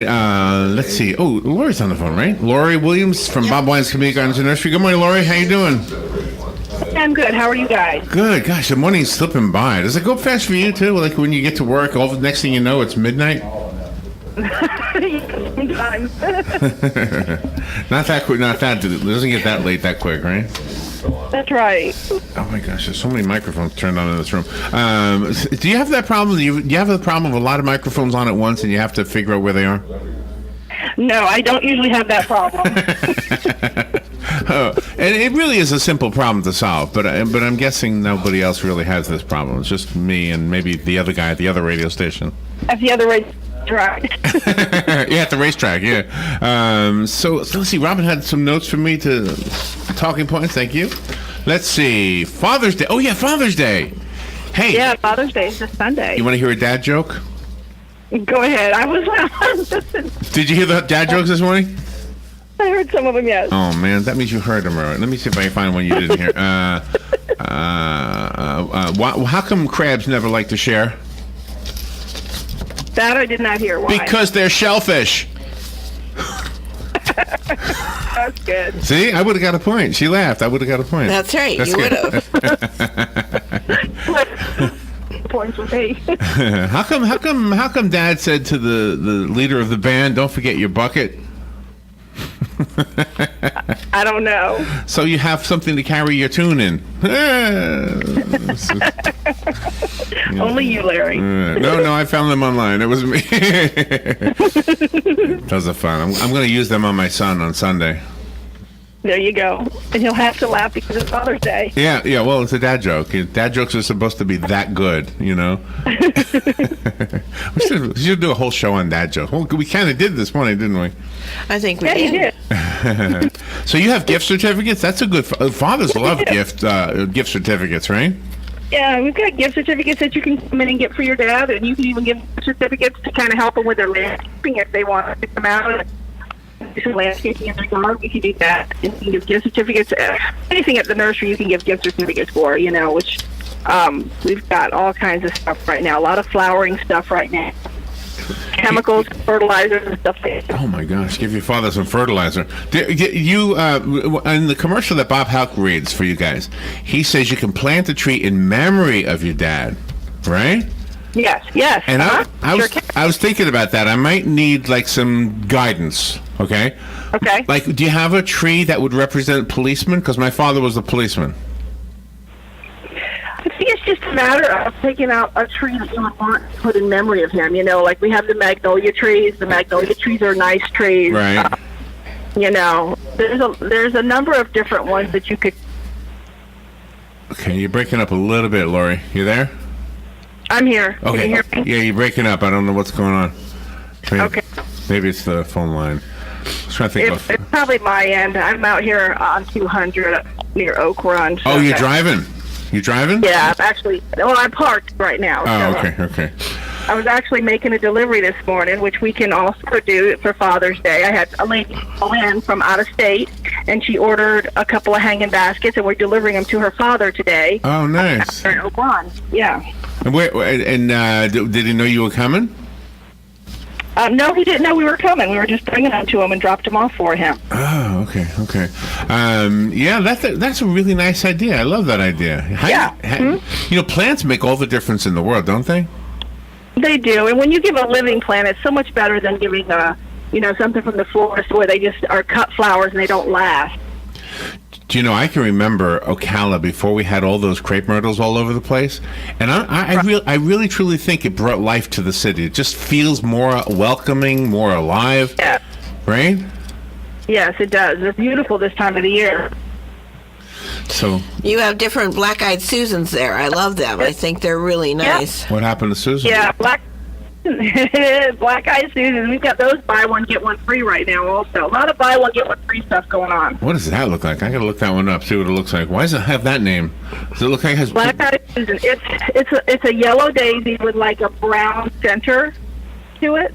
Let's see. Oh, Laurie's on the phone, right? Laurie Williams from Bob Wine's Community Gardens and Nursery. Good morning, Laurie. How you doing? I'm good. How are you guys? Good. Gosh, the morning's slipping by. Does it go fast for you too? Like when you get to work, all the next thing you know, it's midnight. Sometimes. Not that quick. Not that. It doesn't get that late that quick, right? That's right. Oh my gosh, there's so many microphones turned on in this room. Do you have that problem? Do you have the problem of a lot of microphones on at once, and you have to figure out where they are? No, I don't usually have that problem. Oh, and it really is a simple problem to solve, but I'm guessing nobody else really has this problem. It's just me and maybe the other guy at the other radio station. At the other racetrack. Yeah, at the racetrack, yeah. So let's see. Robin had some notes for me to talking points. Thank you. Let's see. Father's Day. Oh, yeah, Father's Day. Hey. Yeah, Father's Day is this Sunday. You want to hear a dad joke? Go ahead. Did you hear the dad jokes this morning? I heard some of them, yes. Oh, man, that means you heard them, right? Let me see if I can find one you didn't hear. How come crabs never like to share? That I did not hear. Why? Because they're shellfish. That's good. See, I would have got a point. She laughed. I would have got a point. That's right. You would have. Points with me. How come Dad said to the leader of the band, "Don't forget your bucket"? I don't know. So you have something to carry your tune in. Only you, Larry. No, I found them online. It was me. Those are fun. I'm going to use them on my son on Sunday. There you go. And he'll have to laugh because it's Father's Day. Yeah. Well, it's a dad joke. Dad jokes are supposed to be that good, you know. we should do a whole show on dad jokes. Well, we kind of did this morning, didn't we? I think we Yeah, you did. did. So you have gift certificates? That's a good. Fathers love gift certificates, right? Yeah, we've got gift certificates that you can come in and get for your dad, and you can even give certificates to kind of help them with their landscaping if they want to come out and do some landscaping in their yard. We can do that. And you can give gift certificates. Anything at the nursery you can give gift certificates for, you know, which we've got all kinds of stuff right now. A lot of flowering stuff right now. Chemicals, fertilizers, and stuff like that. Oh my gosh! Give your father some fertilizer. You in the commercial that Bob Houck reads for you guys, he says you can plant a tree in memory of your dad, right? Yes. And I Sure was thinking about that. I might need like some guidance. Okay. Okay. Like, do you have a tree that would represent policemen? Because my father was a policeman. I think it's just a matter of taking out a tree that you would want to put in memory of him. You know, like we have the magnolia trees. The magnolia trees are nice trees. Right. You know, there's a number of different ones that you could. Okay, you're breaking up a little bit, Laurie. You there? I'm here. Can Okay. you hear me? Yeah, you're breaking up. I don't know what's going on. Okay. Maybe it's the phone line. I was trying to think It's probably my end. I'm out here on 200 near Oak Run. So Oh, you're driving? You driving? Yeah, I'm actually. Well, I'm parked right now. Oh, so okay. I was actually making a delivery this morning, which we can also do for Father's Day. I had a lady call in from out of state, and she ordered a couple of hanging baskets, and we're delivering them to her father today. Oh, nice. In Oak Run. Yeah. And did he know you were coming? No, he didn't know we were coming. We were just bringing them to him and dropped them off for him. Oh, okay. Yeah, that's a really nice idea. I love that idea. You know, plants make all the difference in the world, don't they? They do, and when you give a living plant, it's so much better than giving something from the forest where they just are cut flowers and they don't last. Do you know, I can remember Ocala before we had all those crepe myrtles all over the place, and I really truly think it brought life to the city. It just feels more welcoming, more alive. Yeah. Right? Yes, it does. They're beautiful this time of the year. So You have different black-eyed Susans there. I love them. I think they're really nice. what happened to Susan? Yeah, black-eyed Susan. We've got those buy one get one free right now. Also, a lot of buy one get one free stuff going on. What does that look like? I gotta look that one up. See what it looks like. Why does it have that name? Does it look like it has Black-eyed Susan. It's a yellow daisy with like a brown center to it.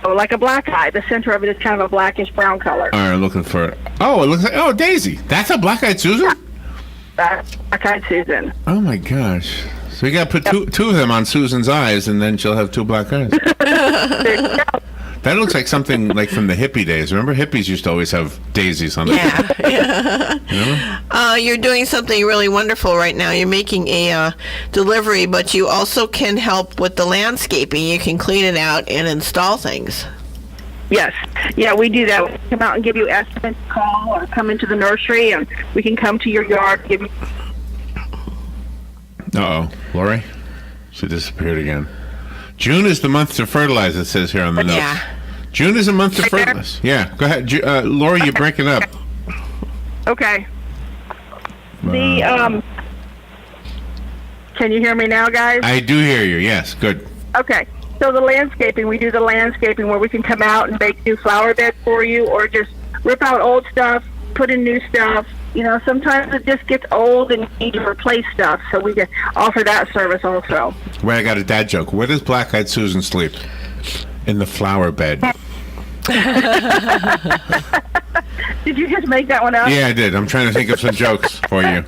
So like a black eye. The center of it is kind of a blackish brown color. All right, looking for it. Oh, it looks like Daisy. That's a black-eyed Susan. That's black-eyed Susan. Oh my gosh. So you got to put two of them on Susan's eyes, and then she'll have two black eyes. There you go. That looks like something like from the hippie days. Remember, hippies used to always have daisies on them. Yeah. You're doing something really wonderful right now. You're making a delivery, but you also can help with the landscaping. You can clean it out and install things. Yes. Yeah, we do that. We come out and give you estimates, call, or come into the nursery, and we can come to your yard, give you... Uh-oh. Laurie? She disappeared again. June is the month to fertilize, it says here on the notes. Yeah. June is a month to fertilize. Yeah, go ahead. Laurie, you're breaking up. Okay. Can you hear me now, guys? I do hear you, yes. Good. Okay. So the landscaping, we do the landscaping where we can come out and make new flower beds for you, or just rip out old stuff, put in new stuff. You know, sometimes it just gets old and you need to replace stuff, so we can offer that service also. Wait, I got a dad joke. Where does Black-Eyed Susan sleep? In the flower bed. Did you just make that one up? Yeah, I did. I'm trying to think of some jokes for you.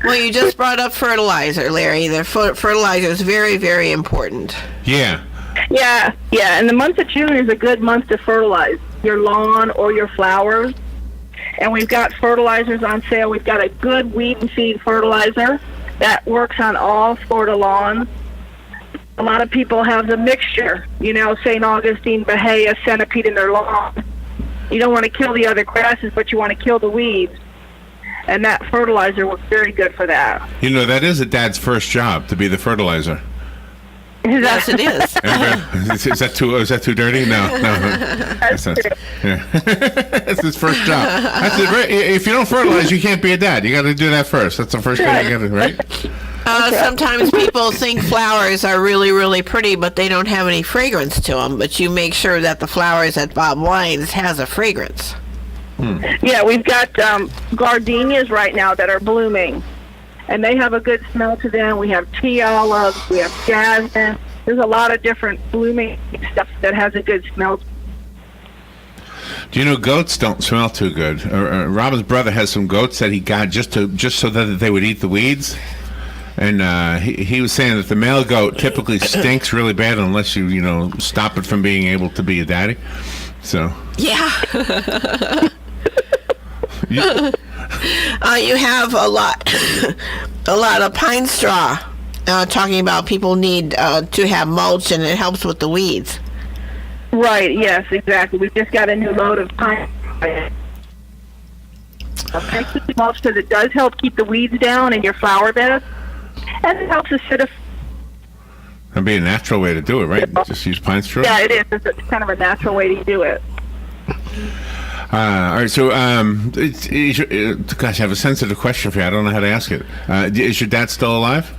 Well, you just brought up fertilizer, Larry. The fertilizer is very, very important. Yeah. Yeah, and the month of June is a good month to fertilize your lawn or your flowers. And we've got fertilizers on sale. We've got a good weed and feed fertilizer that works on all Florida lawns. A lot of people have the mixture, you know, St. Augustine, Bahia, centipede in their lawn. You don't want to kill the other grasses, but you want to kill the weeds. And that fertilizer was very good for that. You know, that is a dad's first job, to be the fertilizer. Yes, it is. Is that too dirty? No. That's not, yeah. That's his first job. That's it, right? If you don't fertilize, you can't be a dad. You got to do that first. That's the first thing you got to, right? Sometimes people think flowers are really, really pretty, but they don't have any fragrance to them. But you make sure that the flowers at Bob Wine's has a fragrance. Yeah, we've got gardenias right now that are blooming, and they have a good smell to them. We have tea olives, we have jasmine. There's a lot of different blooming stuff that has a good smell. Do you know goats don't smell too good? Robin's brother has some goats that he got just so that they would eat the weeds. And he was saying that the male goat typically stinks really bad unless you stop it from being able to be a daddy. So yeah. You have a lot of pine straw. Talking about people need to have mulch, and it helps with the weeds. Right. Yes. Exactly. We've just got a new load of pine. Mulch because it does help keep the weeds down in your flower bed, and it helps acidify. That'd be a natural way to do it, right? Just use pine straw. Yeah, it is. It's kind of a natural way to do it. All right, so gosh, I have a sensitive question for you. I don't know how to ask it. Is your dad still alive?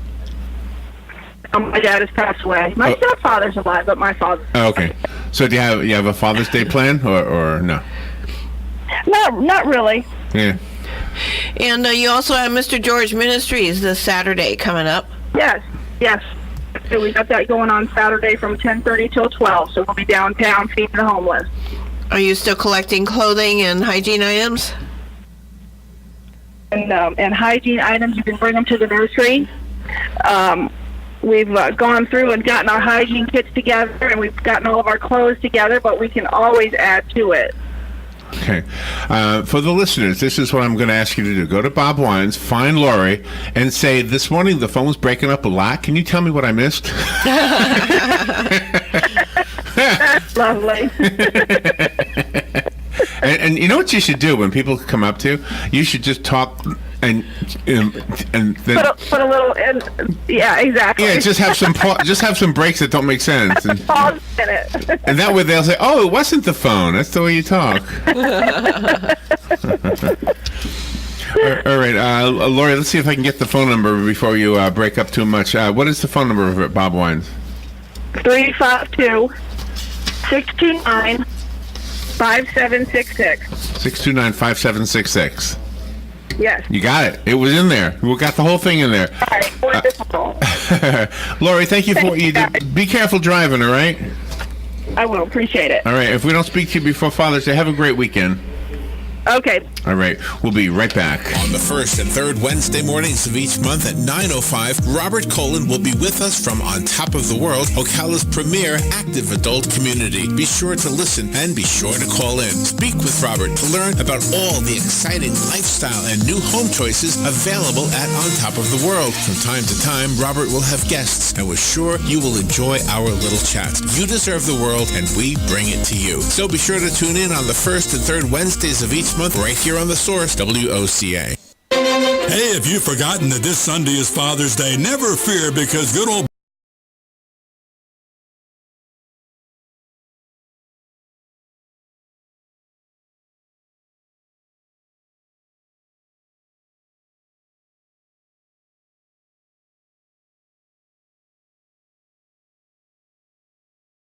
My dad has passed away. My stepfather's alive, but my father. Oh, okay. So do you have a Father's Day plan or no? Not really. Yeah. And you also have Mr. George Ministries this Saturday coming up. Yes. So we got that going on Saturday from 10:30 till 12. So we'll be downtown feeding the homeless. Are you still collecting clothing and hygiene items? And hygiene items, you can bring them to the nursery. We've gone through and gotten our hygiene kits together, and we've gotten all of our clothes together, but we can always add to it. Okay. For the listeners, this is what I'm going to ask you to do. Go to Bob Wine's, find Laurie, and say, this morning the phone was breaking up a lot. Can you tell me what I missed? That's lovely. And you know what you should do when people come up to you? You should just talk and then put a little in. Yeah, exactly. Yeah, just have some breaks that don't make sense. And, pause in it. And that way they'll say, "Oh, it wasn't the phone. That's the way you talk." All right, Laurie, let's see if I can get the phone number before you break up too much. What is the phone number of Bob Wines? 352-629-5766. 629-5766. Yes. You got it. It was in there. We got the whole thing in there. All right. Wonderful. Laurie, thank you for what you did. Be careful driving, all right? I will. Appreciate it. All right. If we don't speak to you before Father's Day, have a great weekend. Okay. All right, we'll be right back. On the first and third Wednesday mornings of each month at 9:05, Robert Colin will be with us from On Top of the World, Ocala's premier active adult community. Be sure to listen and be sure to call in. Speak with Robert to learn about all the exciting lifestyle and new home choices available at On Top of the World. From time to time, Robert will have guests, and we're sure you will enjoy our little chat. You deserve the world, and we bring it to you. So be sure to tune in on the first and third Wednesdays of each month right here on The Source, WOCA. Hey, if you've forgotten that this Sunday is Father's Day, never fear, because good old